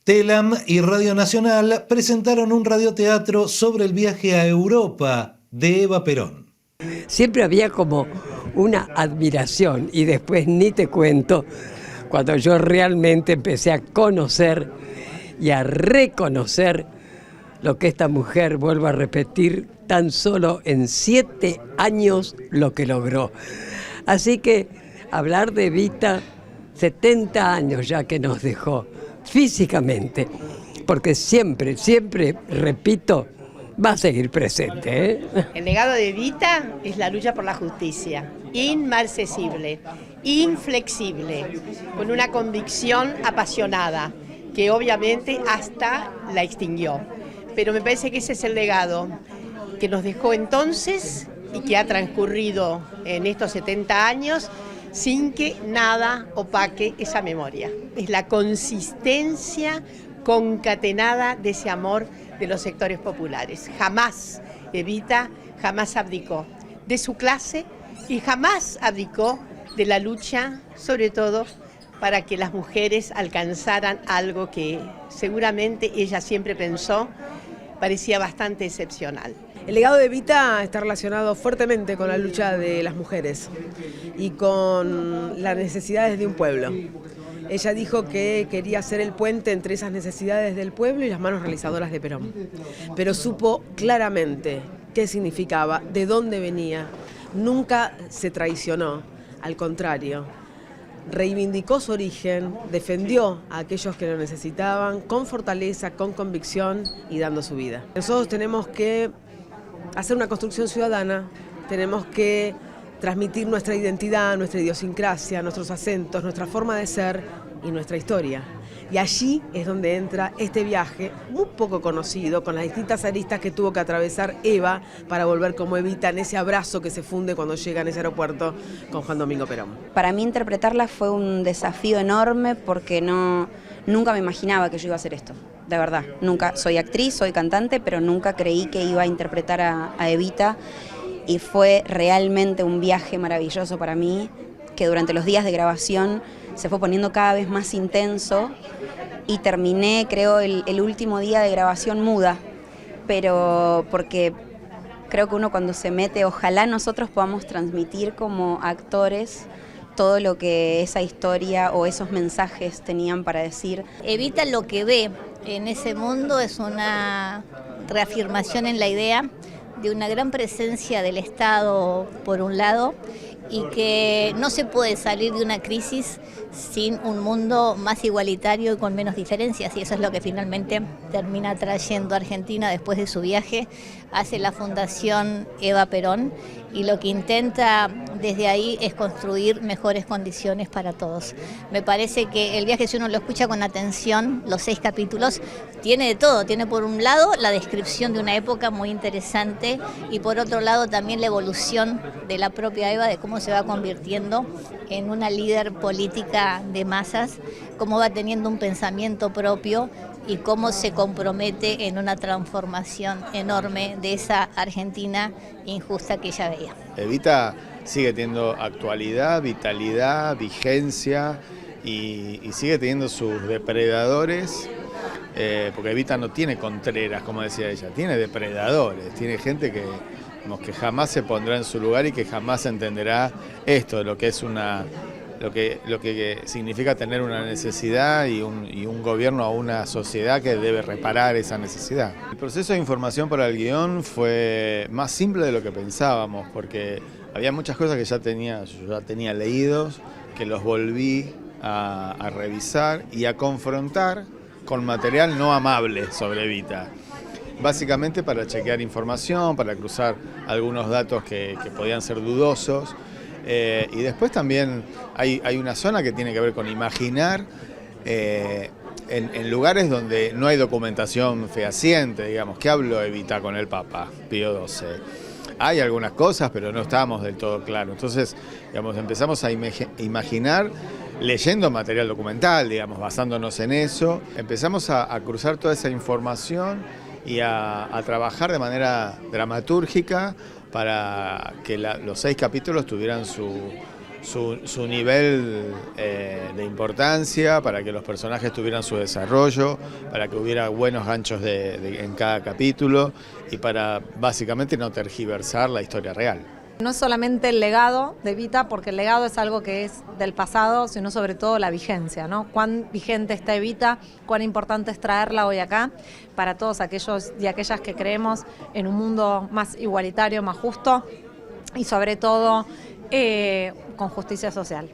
Telam y Radio Nacional presentaron un radioteatro sobre el viaje a Europa de Eva Perón. Siempre había como una admiración y después ni te cuento cuando yo realmente empecé a conocer y a reconocer lo que esta mujer, vuelvo a repetir, tan solo en 7 años lo que logró. Así que hablar de Evita, 70 años ya que nos dejó físicamente, porque siempre, repito, va a seguir presente, ¿eh? El legado de Evita es la lucha por la justicia, inmarcesible, inflexible, con una convicción apasionada, que obviamente hasta la extinguió. Pero me parece que ese es el legado que nos dejó entonces y que ha transcurrido en estos 70 años sin que nada opaque esa memoria. Es la consistencia concatenada de ese amor de los sectores populares. Jamás Evita, jamás abdicó de su clase y jamás abdicó de la lucha, sobre todo para que las mujeres alcanzaran algo que seguramente ella siempre pensó parecía bastante excepcional. El legado de Evita está relacionado fuertemente con la lucha de las mujeres y con las necesidades de un pueblo. Ella dijo que quería ser el puente entre esas necesidades del pueblo y las manos realizadoras de Perón. Pero supo claramente qué significaba, de dónde venía. Nunca se traicionó, al contrario. Reivindicó su origen, defendió a aquellos que lo necesitaban con fortaleza, con convicción y dando su vida. Nosotros tenemos que hacer una construcción ciudadana, tenemos que transmitir nuestra identidad, nuestra idiosincrasia, nuestros acentos, nuestra forma de ser y nuestra historia. Y allí es donde entra este viaje muy poco conocido, con las distintas aristas que tuvo que atravesar Eva para volver como Evita en ese abrazo que se funde cuando llega en ese aeropuerto con Juan Domingo Perón. Para mí interpretarla fue un desafío enorme porque nunca me imaginaba que yo iba a hacer esto, de verdad. Nunca, soy actriz, soy cantante, pero nunca creí que iba a interpretar a Evita y fue realmente un viaje maravilloso para mí, que durante los días de grabación se fue poniendo cada vez más intenso y terminé, creo, el último día de grabación muda, pero porque creo que uno cuando se mete, ojalá nosotros podamos transmitir como actores todo lo que esa historia o esos mensajes tenían para decir. Evita lo que ve en ese mundo es una reafirmación en la idea de una gran presencia del Estado por un lado y que no se puede salir de una crisis sin un mundo más igualitario y con menos diferencias, y eso es lo que finalmente termina trayendo a Argentina después de su viaje. Hace la Fundación Eva Perón y lo que intenta desde ahí es construir mejores condiciones para todos. Me parece que el viaje, si uno lo escucha con atención, los 6 capítulos, tiene de todo. Tiene por un lado la descripción de una época muy interesante y por otro lado también la evolución de la propia Eva, de cómo se va convirtiendo en una líder política de masas, cómo va teniendo un pensamiento propio y cómo se compromete en una transformación enorme de esa Argentina injusta que ella veía. Evita sigue teniendo actualidad, vitalidad, vigencia y sigue teniendo sus depredadores, porque Evita no tiene contreras, como decía ella, tiene depredadores, tiene gente que jamás se pondrá en su lugar y que jamás entenderá esto, de lo que es lo que significa tener una necesidad y un gobierno o una sociedad que debe reparar esa necesidad. El proceso de información para el guión fue más simple de lo que pensábamos, porque había muchas cosas que yo ya tenía leídos, que los volví a revisar y a confrontar con material no amable sobre Evita. Básicamente para chequear información, para cruzar algunos datos que podían ser dudosos. Y después también hay una zona que tiene que ver con imaginar en lugares donde no hay documentación fehaciente, digamos. ¿Qué habló Evita con el Papa Pío XII? Hay algunas cosas, pero no estábamos del todo claros. Entonces, digamos, empezamos a imaginar leyendo material documental, digamos, basándonos en eso. Empezamos a cruzar toda esa información y a trabajar de manera dramatúrgica para que los 6 capítulos tuvieran su nivel de importancia, para que los personajes tuvieran su desarrollo, para que hubiera buenos ganchos en cada capítulo y para básicamente no tergiversar la historia real. No es solamente el legado de Evita, porque el legado es algo que es del pasado, sino sobre todo la vigencia, ¿no? Cuán vigente está Evita, cuán importante es traerla hoy acá para todos aquellos y aquellas que creemos en un mundo más igualitario, más justo y sobre todo con justicia social.